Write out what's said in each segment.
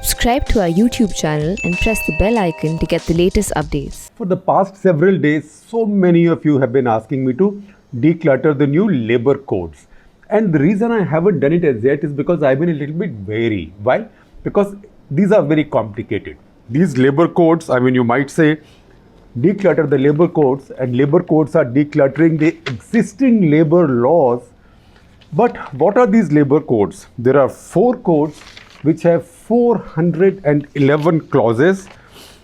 Subscribe to our YouTube channel and press the bell icon to get the latest updates. For the past several days, so many of you have been asking me to declutter the new labor codes. And the reason I haven't done it as yet is because I've been a little bit wary. Why? Because these are very complicated. These labor codes, you might say, declutter the labor codes, and labor codes are decluttering the existing labor laws. But what are these labor codes? There are 4 codes which have 411 clauses,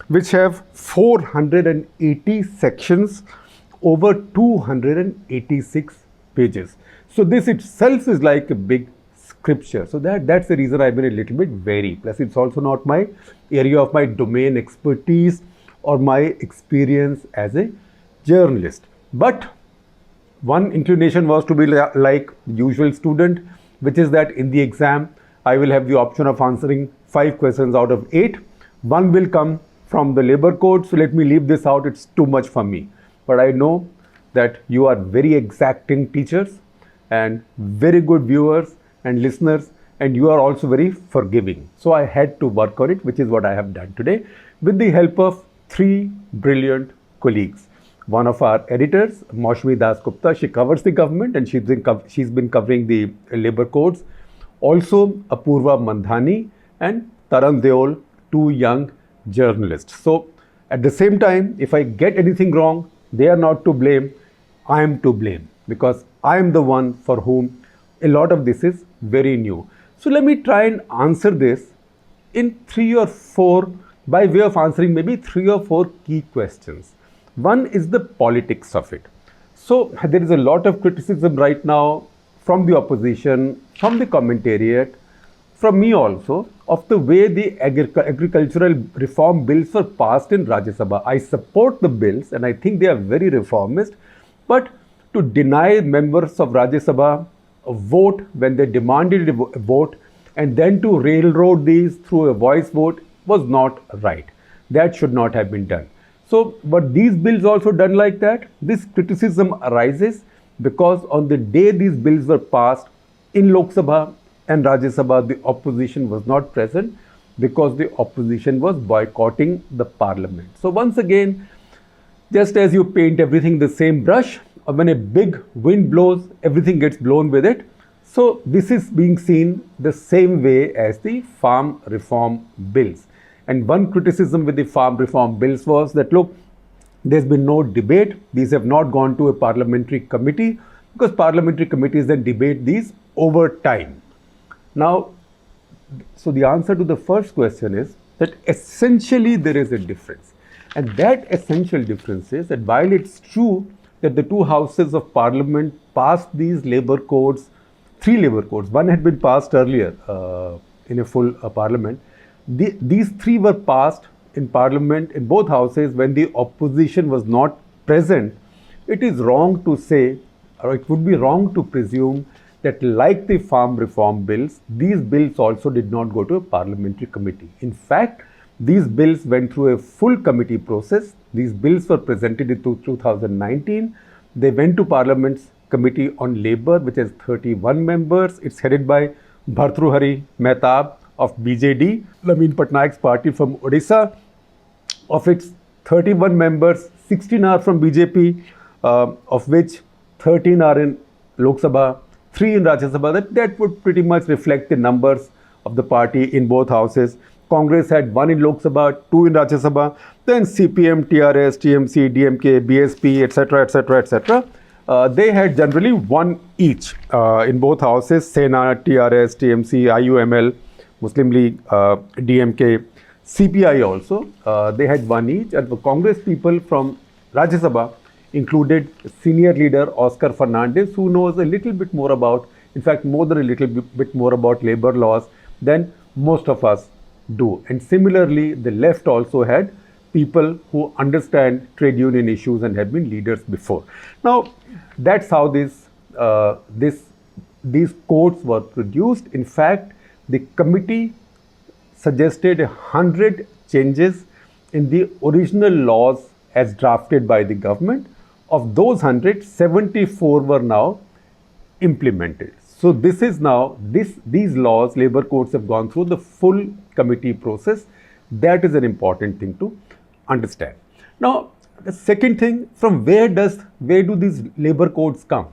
which have 480 sections, over 286 pages. So this itself is like a big scripture. So that's the reason I've been a little bit wary. Plus it's also not my area of my domain expertise or my experience as a journalist. But one inclination was to be like the usual student, which is that in the exam, I will have the option of answering 5 questions out of 8. One will come from the labor code, so let me leave this out, it's too much for me. But I know that you are very exacting teachers and very good viewers and listeners, and you are also very forgiving. So I had to work on it, which is what I have done today, with the help of 3 brilliant colleagues. One of our editors, Maushmi Das Gupta, she covers the government and she's been covering the labor codes. Also, Apurva Mandhani and Taran Deol, 2 young journalists. So, at the same time, if I get anything wrong, they are not to blame, I am to blame, because I am the one for whom a lot of this is very new. So, let me try and answer this in 3 or 4, by way of answering maybe 3 or 4 key questions. One is the politics of it. So, there is a lot of criticism right now from the opposition, from the commentariat, from me also, of the way the agricultural reform bills were passed in Rajya Sabha. I support the bills and I think they are very reformist, but to deny members of Rajya Sabha a vote when they demanded a vote and then to railroad these through a voice vote was not right. That should not have been done. So, but these bills also done like that. This criticism arises because on the day these bills were passed in Lok Sabha and Rajya Sabha, the opposition was not present because the opposition was boycotting the parliament. So once again, just as you paint everything the same brush, when a big wind blows, everything gets blown with it. So this is being seen the same way as the farm reform bills. And one criticism with the farm reform bills was that, look, there's been no debate. These have not gone to a parliamentary committee because parliamentary committees then debate these over time. Now, so the answer to the first question is that essentially there is a difference. And that essential difference is that while it's true that the 2 houses of parliament passed these labor codes, 3 labor codes, one had been passed earlier in a full parliament. These 3 were passed in parliament in both houses when the opposition was not present. It is wrong to say, or it would be wrong to presume that like the farm reform bills, these bills also did not go to a parliamentary committee. In fact, these bills went through a full committee process. These bills were presented in 2019. They went to Parliament's Committee on Labour, which has 31 members. It's headed by Bhartruhari Mehtab of BJD, Naveen Patnaik's party from Odisha. Of its 31 members, 16 are from BJP, of which 13 are in Lok Sabha, 3 in Rajya Sabha. That would pretty much reflect the numbers of the party in both houses. Congress had 1 in Lok Sabha, 2 in Rajya Sabha, then CPM, TRS, TMC, DMK, BSP, etc., etc., etc. They had generally 1 each in both houses, Sena, TRS, TMC, IUML, Muslim League, DMK, CPI also. They had 1 each, and the Congress people from Rajya Sabha included senior leader Oscar Fernandez, who knows a little bit more about, in fact more than a little bit more about labor laws than most of us do. And similarly, the left also had people who understand trade union issues and have been leaders before. Now, that's how these codes were produced. In fact, the committee suggested 100 changes in the original laws as drafted by the government. Of those 100, 74 were now implemented. So this is now, these laws, labor codes have gone through the full committee process. That is an important thing to understand. Now, the second thing, from where do these labor codes come?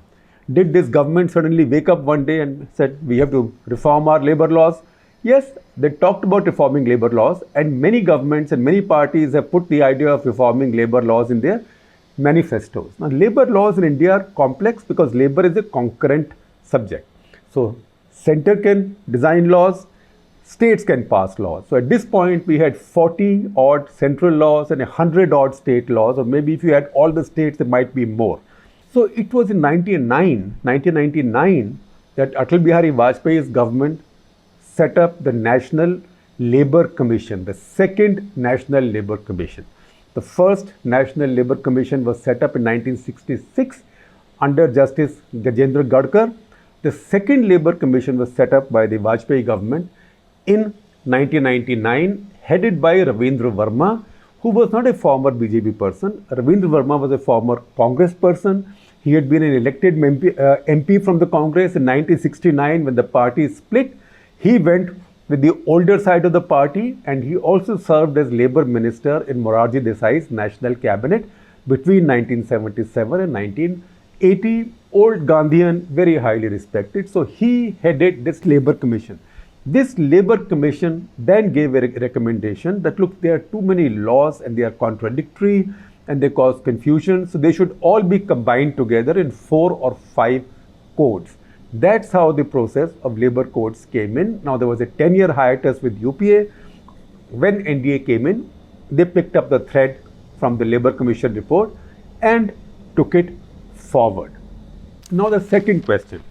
Did this government suddenly wake up one day and said, we have to reform our labor laws? Yes, they talked about reforming labor laws, and many governments and many parties have put the idea of reforming labor laws in their manifestos. Now, labor laws in India are complex because labor is a concurrent subject. So, center can design laws, states can pass laws. So, at this point, we had 40 odd central laws and 100 odd state laws, or maybe if you had all the states, there might be more. So, it was in 1999, that Atal Bihari Vajpayee's government set up the National Labour Commission, the second National Labour Commission. The first National Labour Commission was set up in 1966 under Justice Gajendra Gadkar. The second Labour Commission was set up by the Vajpayee government in 1999, headed by Ravindra Verma, who was not a former BJP person. Ravindra Verma was a former Congress person. He had been an elected MP from the Congress in 1969 when the party split. He went with the older side of the party, and he also served as Labour Minister in Morarji Desai's National Cabinet between 1977 and 1980. Old Gandhian, very highly respected. So he headed this Labour Commission. This Labour Commission then gave a recommendation that, look, there are too many laws and they are contradictory and they cause confusion. So they should all be combined together in 4 or 5 codes. That's how the process of labor codes came in. Now, there was a 10-year hiatus with UPA. When NDA came in, they picked up the thread from the Labour Commission report and took it forward. Now, the second question,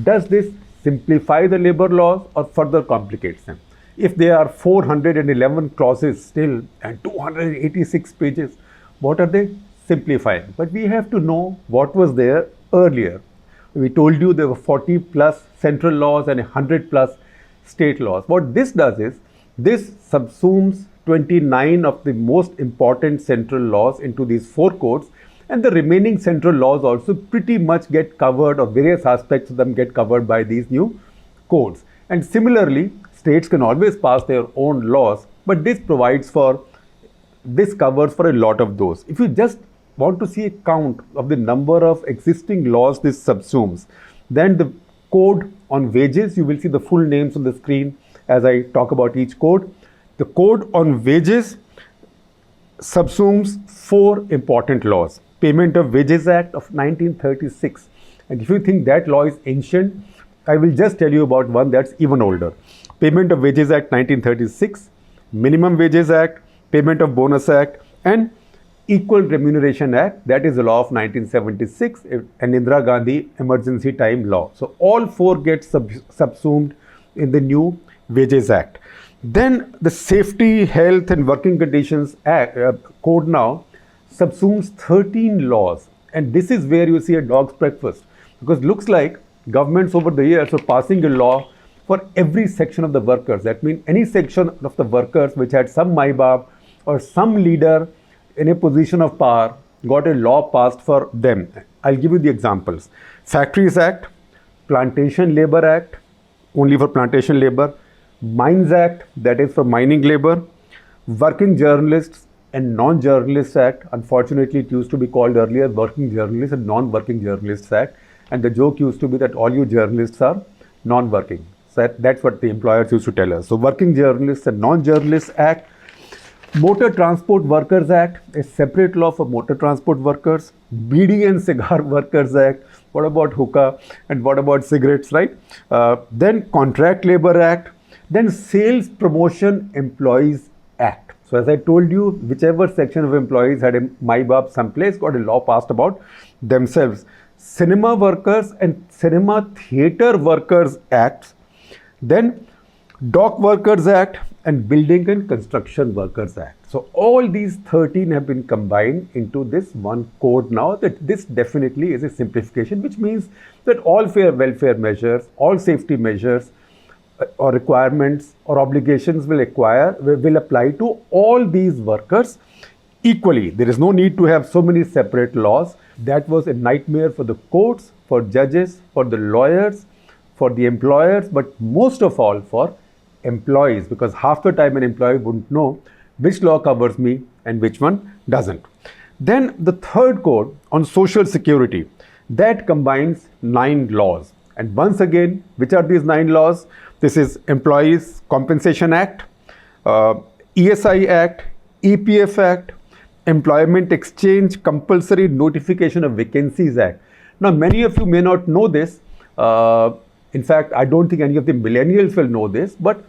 does this simplify the labor laws or further complicates them? If there are 411 clauses still and 286 pages, what are they simplifying? But we have to know what was there earlier. We told you there were 40 plus central laws and 100 plus state laws. What this does is, this subsumes 29 of the most important central laws into these 4 codes, and the remaining central laws also pretty much get covered, or various aspects of them get covered by these new codes. And similarly, states can always pass their own laws, but this covers for a lot of those. If you just want to see a count of the number of existing laws this subsumes, then the code on wages, you will see the full names on the screen as I talk about each code. The code on wages subsumes 4 important laws. Payment of Wages Act of 1936. And if you think that law is ancient, I will just tell you about one that's even older. Payment of Wages Act 1936, Minimum Wages Act, Payment of Bonus Act, and Equal Remuneration Act, that is the law of 1976, and Indira Gandhi Emergency Time Law. So all 4 get subsumed in the new Wages Act. Then the Safety, Health and Working Conditions Act, code now subsumes 13 laws. And this is where you see a dog's breakfast, because it looks like governments over the years are passing a law for every section of the workers. That means any section of the workers which had some Maibab or some leader in a position of power got a law passed for them. I'll give you the examples. Factories Act, Plantation Labor Act, only for plantation labor, Mines Act, that is for mining labor, Working Journalists and Non-Journalists Act. Unfortunately, it used to be called earlier Working Journalists and Non-Working Journalists Act. And the joke used to be that all you journalists are non-working. So that's what the employers used to tell us. So Working Journalists and Non-Journalists Act, Motor Transport Workers Act, a separate law for motor transport workers, Bidi and Cigar Workers Act. What about hookah and what about cigarettes, right? Then Contract Labor Act, then Sales Promotion Employees Act. So as I told you, whichever section of employees had a Maibab someplace got a law passed about themselves. Cinema Workers and Cinema Theatre Workers Acts, then Dock Workers Act and Building and Construction Workers Act. So all these 13 have been combined into this one code now. That this definitely is a simplification, which means that all fair welfare measures, all safety measures or requirements or obligations will apply to all these workers equally. There is no need to have so many separate laws. That was a nightmare for the courts, for judges, for the lawyers, for the employers, but most of all for employees, because half the time an employee wouldn't know which law covers me and which one doesn't. Then the third code on social security, that combines 9 laws. And once again, which are these 9 laws? This is Employees Compensation Act, ESI Act, EPF Act, Employment Exchange Compulsory Notification of Vacancies Act. Now, many of you may not know this. In fact, I don't think any of the millennials will know this, but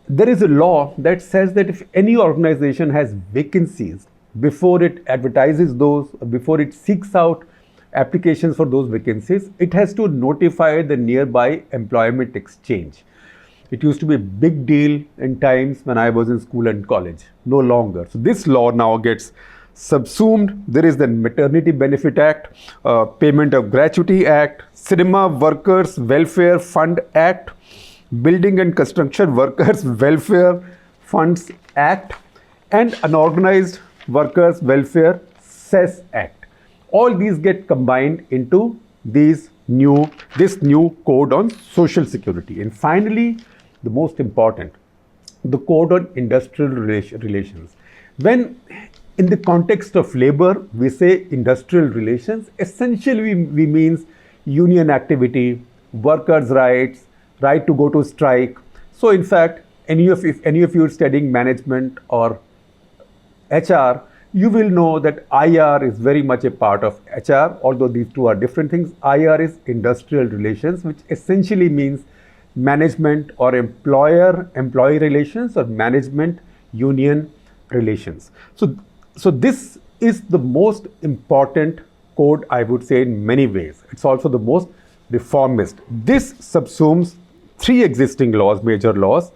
there is a law that says that if any organization has vacancies, before it advertises those, before it seeks out applications for those vacancies, it has to notify the nearby employment exchange. It used to be a big deal in times when I was in school and college, no longer. So this law now gets subsumed. There is the Maternity Benefit Act, Payment of Gratuity Act, Cinema Workers Welfare Fund Act, Building and Construction Workers Welfare Funds Act, and Unorganized Workers Welfare Cess Act. All these get combined into this new code on social security. And finally, the most important, the code on industrial relations. When in the context of labor, we say industrial relations, essentially we means union activity, workers' rights, right to go to strike. So in fact, if any of you are studying management or HR, you will know that IR is very much a part of HR, although these two are different things. IR is industrial relations, which essentially means management or employer-employee relations or management-union relations. So this is the most important code, I would say, in many ways. It's also the most reformist. This subsumes 3 existing laws, major laws.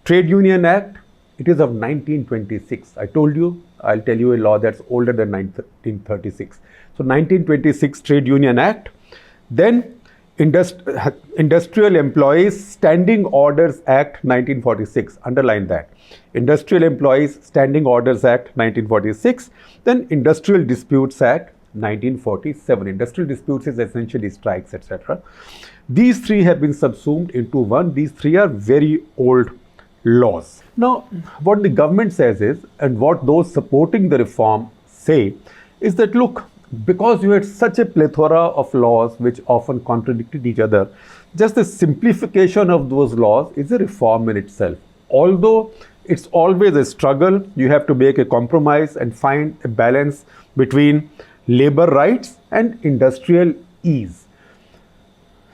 Trade Union Act, it is of 1926. I told you, I'll tell you a law that's older than 1936. So 1926 Trade Union Act. Then Industrial Employees Standing Orders Act 1946, underline that. Industrial Employees Standing Orders Act 1946. Then Industrial Disputes Act 1947. Industrial disputes is essentially strikes, etc. These 3 have been subsumed into one. These 3 are very old laws. Now, what the government says is, and what those supporting the reform say, is that look, because you had such a plethora of laws which often contradicted each other, just the simplification of those laws is a reform in itself. Although it's always a struggle, you have to make a compromise and find a balance between labor rights and industrial ease.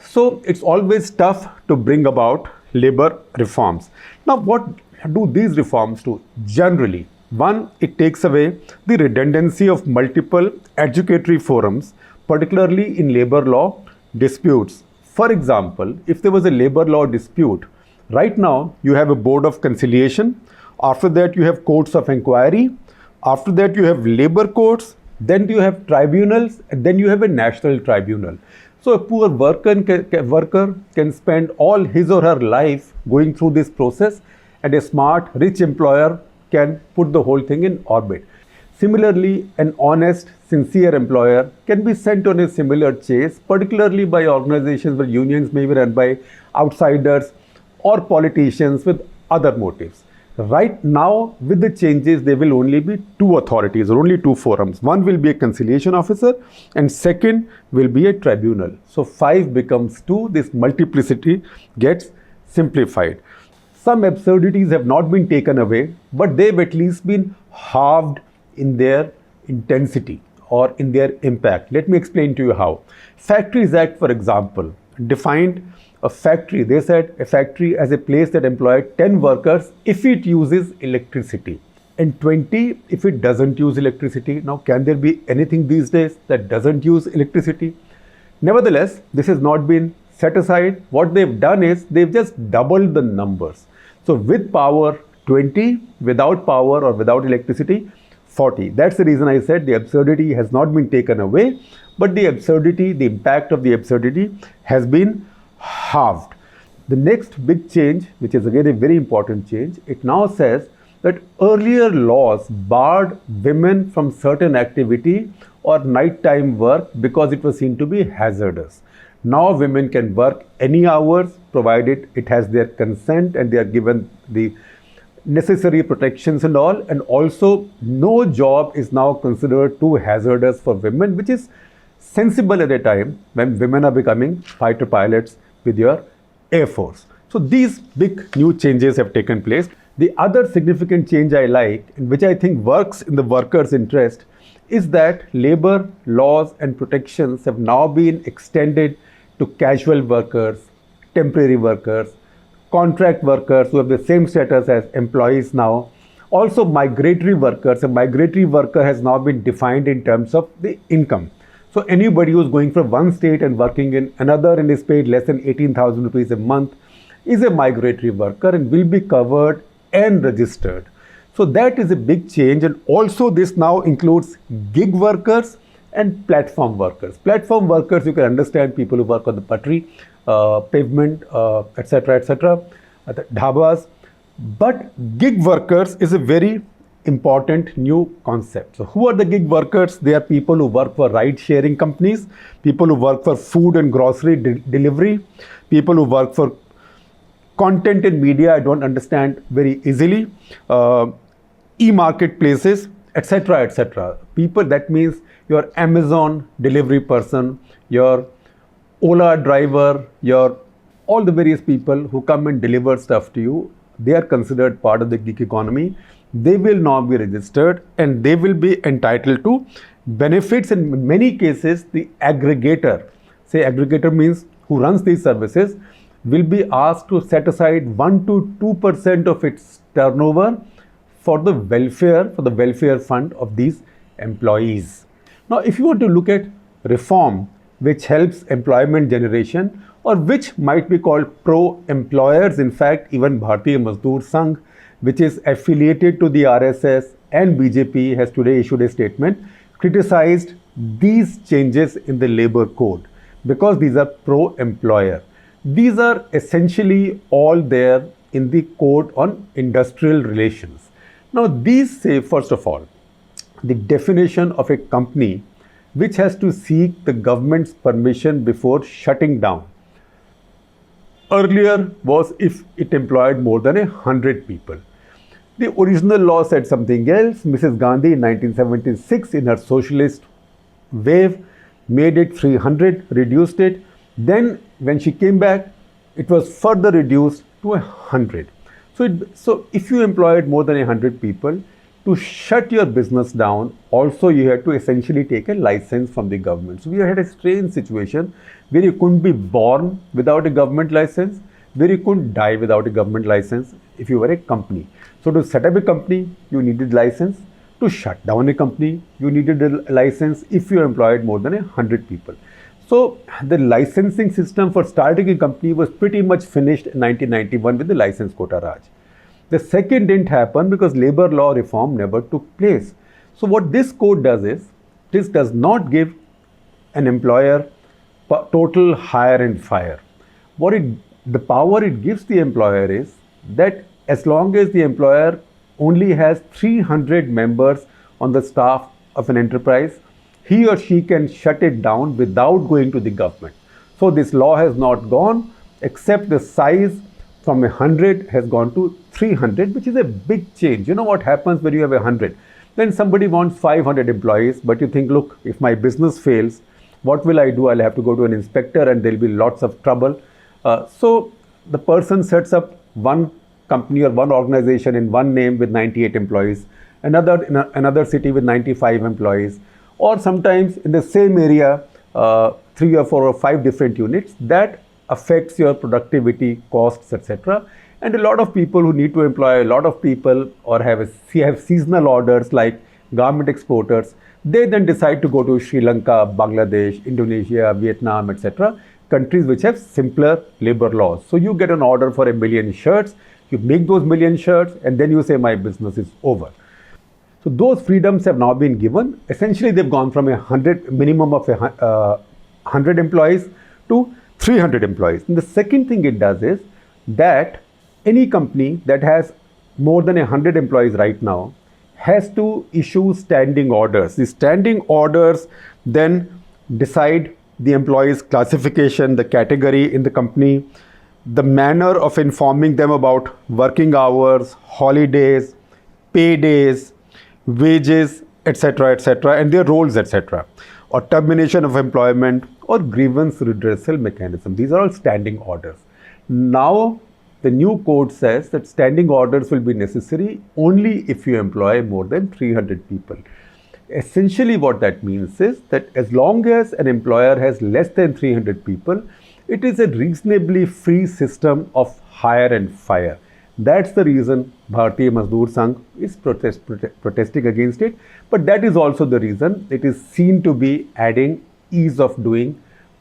So it's always tough to bring about labor reforms. Now, what do these reforms do? Generally, one, it takes away the redundancy of multiple adjudicatory forums, particularly in labor law disputes. For example, if there was a labor law dispute, right now you have a board of conciliation, after that you have courts of inquiry, after that you have labor courts, then you have tribunals, and then you have a national tribunal. So a poor worker can spend all his or her life going through this process, and a smart, rich employer can put the whole thing in orbit. Similarly, an honest, sincere employer can be sent on a similar chase, particularly by organizations where unions may be run by outsiders or politicians with other motives. Right now, with the changes, there will only be 2 authorities or only 2 forums. One will be a conciliation officer and second will be a tribunal. So 5 becomes 2. This multiplicity gets simplified. Some absurdities have not been taken away, but they've at least been halved in their intensity or in their impact. Let me explain to you how. Factories Act, for example, defined a factory. They said a factory as a place that employs 10 workers if it uses electricity, and 20 if it doesn't use electricity. Now, can there be anything these days that doesn't use electricity? Nevertheless, this has not been set aside. What they've done is they've just doubled the numbers. So with power 20, without power or without electricity 40. That's the reason I said the absurdity has not been taken away, but the absurdity, the impact of the absurdity has been halved. The next big change, which is again a very important change, it now says that earlier laws barred women from certain activity or nighttime work because it was seen to be hazardous. Now women can work any hours provided it has their consent and they are given the necessary protections and all. And also no job is now considered too hazardous for women, which is sensible at a time when women are becoming fighter pilots with your Air Force. So these big new changes have taken place. The other significant change I like, and which I think works in the workers' interest, is that labor laws and protections have now been extended to casual workers, temporary workers, contract workers who have the same status as employees now. Also migratory workers. A migratory worker has now been defined in terms of the income. So anybody who's going from one state and working in another and is paid less than 18,000 rupees a month is a migratory worker and will be covered and registered. So that is a big change. And also this now includes gig workers and platform workers. Platform workers, you can understand, people who work on the puttery, pavement, etc., the dhabas. But gig workers is a very important new concept. So who are the gig workers? They are people who work for ride sharing companies, people who work for food and grocery delivery, people who work for content and media, I don't understand very easily, e-marketplaces, etc. People, that means your Amazon delivery person, your Ola driver, your all the various people who come and deliver stuff to you, they are considered part of the gig economy. They will now be registered and they will be entitled to benefits. In many cases, the aggregator, say aggregator means who runs these services, will be asked to set aside 1 to 2% of its turnover for the welfare fund of these employees. Now, if you want to look at reform which helps employment generation or which might be called pro-employers, in fact, even Bharatiya Mazdoor Sangh, which is affiliated to the RSS and BJP, has today issued a statement, criticized these changes in the labor code because these are pro-employer. These are essentially all there in the code on industrial relations. Now these say, first of all, the definition of a company which has to seek the government's permission before shutting down. Earlier was if it employed more than 100 people. The original law said something else. Mrs. Gandhi in 1976 in her socialist wave made it 300, reduced it. Then when she came back, it was further reduced to 100. So if you employed more than 100 people, to shut your business down, also you had to essentially take a license from the government. So we had a strange situation where you couldn't be born without a government license, where you couldn't die without a government license if you were a company. So to set up a company, you needed license. To shut down a company, you needed a license if you employed more than 100 people. So the licensing system for starting a company was pretty much finished in 1991 with the license quota Raj. The second didn't happen because labor law reform never took place. So what this code does is, this does not give an employer total hire and fire. The power it gives the employer is that as long as the employer only has 300 members on the staff of an enterprise, he or she can shut it down without going to the government. So this law has not gone, except the size from 100 has gone to 300, which is a big change. You know what happens when you have 100? Then somebody wants 500 employees, but you think, look, if my business fails, what will I do? I'll have to go to an inspector and there'll be lots of trouble. So the person sets up one company or one organization in one name with 98 employees, another in another city with 95 employees, or sometimes in the same area, 3 or 4 or 5 different units. That affects your productivity, costs, etc. And a lot of people who need to employ a lot of people or have seasonal orders like garment exporters, they then decide to go to Sri Lanka, Bangladesh, Indonesia, Vietnam, etc. countries which have simpler labor laws. So you get an order for 1 million shirts, you make those 1 million shirts, and then you say my business is over. So those freedoms have now been given. Essentially, they've gone from a minimum of 100 employees to 300 employees. And the second thing it does is that any company that has more than 100 employees right now has to issue standing orders. The standing orders then decide the employees' classification, the category in the company, the manner of informing them about working hours, holidays, pay days, wages, etc., and their roles, etc., or termination of employment or grievance redressal mechanism. These are all standing orders. Now, the new code says that standing orders will be necessary only if you employ more than 300 people. Essentially, what that means is that as long as an employer has less than 300 people, it is a reasonably free system of hire and fire. That's the reason Bharatiya Mazdoor Sangh is protesting against it. But that is also the reason it is seen to be adding ease of doing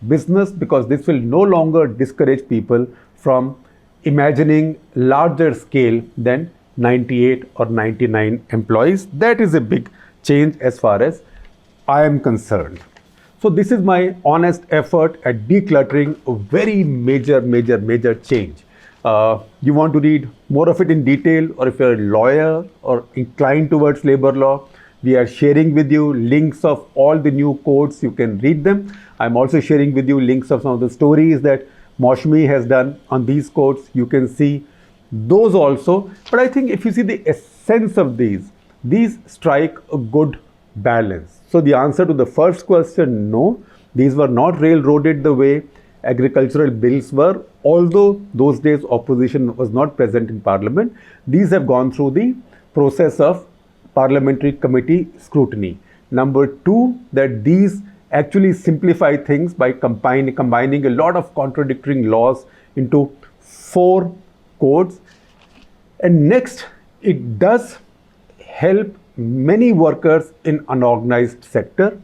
business, because this will no longer discourage people from imagining larger scale than 98 or 99 employees. That is a big change as far as I am concerned. So this is my honest effort at decluttering a very major change. You want to read more of it in detail, or if you're a lawyer or inclined towards labor law, we are sharing with you links of all the new codes. You can read them. I'm also sharing with you links of some of the stories that Maushmi has done on these codes. You can see those also. But I think if you see the essence of these strike a good balance. So the answer to the first question, no, these were not railroaded the way agricultural bills were. Although those days opposition was not present in parliament, these have gone through the process of parliamentary committee scrutiny. Number two, that these actually simplify things by combining a lot of contradicting laws into 4 codes. And next, it does help many workers in unorganized sector.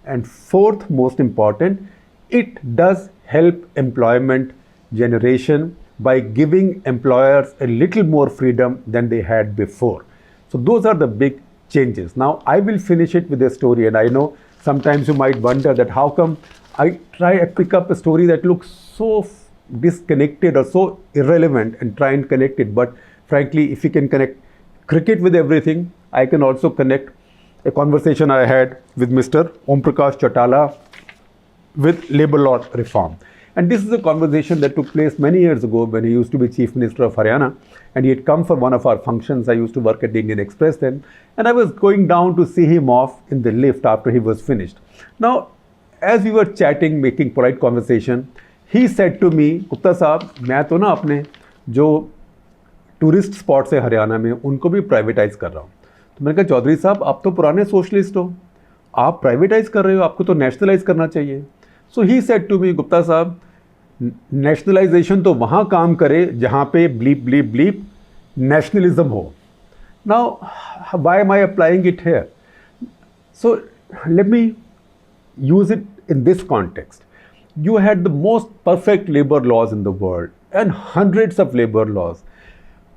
And fourth, most important, it does help employment generation by giving employers a little more freedom than they had before. So those are the big changes. Now I will finish it with a story, and I know sometimes you might wonder that how come I pick up a story that looks so disconnected or so irrelevant and try and connect it. But frankly, if you can connect cricket with everything, I can also connect a conversation I had with Mr. Om Prakash Chautala with labor law reform. And this is a conversation that took place many years ago when he used to be Chief Minister of Haryana, and he had come for one of our functions. I used to work at the Indian Express then, and I was going down to see him off in the lift after he was finished. Now, as we were chatting, making polite conversation, he said to me, Gupta साहब, मैं तो ना अपने जो tourist spots है हरियाणा में उनको भी प्राइवेटाइज कर रहा हूँ. तो मैंने कहा चौधरी साहब, आप तो पुराने सोशलिस्ट हो, आप प्राइवेटाइज कर रहे हो, आपको तो नेशनलाइज करना चाहिए. So he said to me, Gupta साहब, नेशनलाइजेशन तो वहाँ काम करे जहाँ पे ब्लीप नेशनलिज्म हो. Now why am I applying it here? So let me use it in this context. You had the most perfect labor laws in the world and hundreds of labor laws.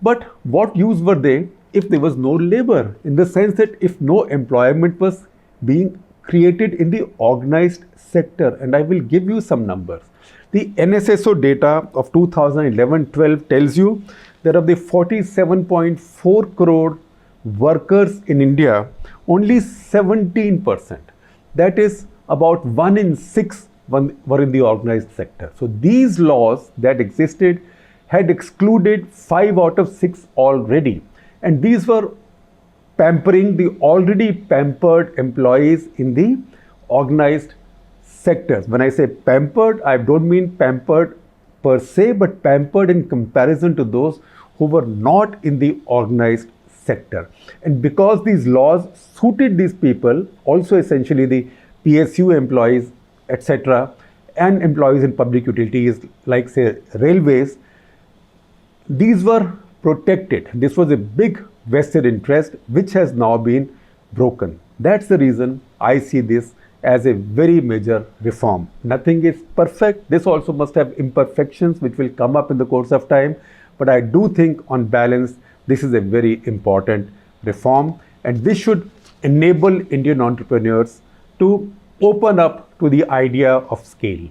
But what use were they if there was no labor? In the sense that if no employment was being created in the organized sector. And I will give you some numbers. The NSSO data of 2011-12 tells you that of the 47.4 crore workers in India, only 17%, that is about 1 in 6 were in the organized sector. So these laws that existed had excluded 5 out of 6 already. And these were pampering the already pampered employees in the organized sectors. When I say pampered, I don't mean pampered per se, but pampered in comparison to those who were not in the organized sector. And because these laws suited these people, also essentially the PSU employees, etc., and employees in public utilities like say railways, these were protected. This was a big vested interest which has now been broken. That's the reason I see this as a very major reform. Nothing is perfect. This also must have imperfections which will come up in the course of time. But I do think on balance, this is a very important reform, and this should enable Indian entrepreneurs to open up to the idea of scale.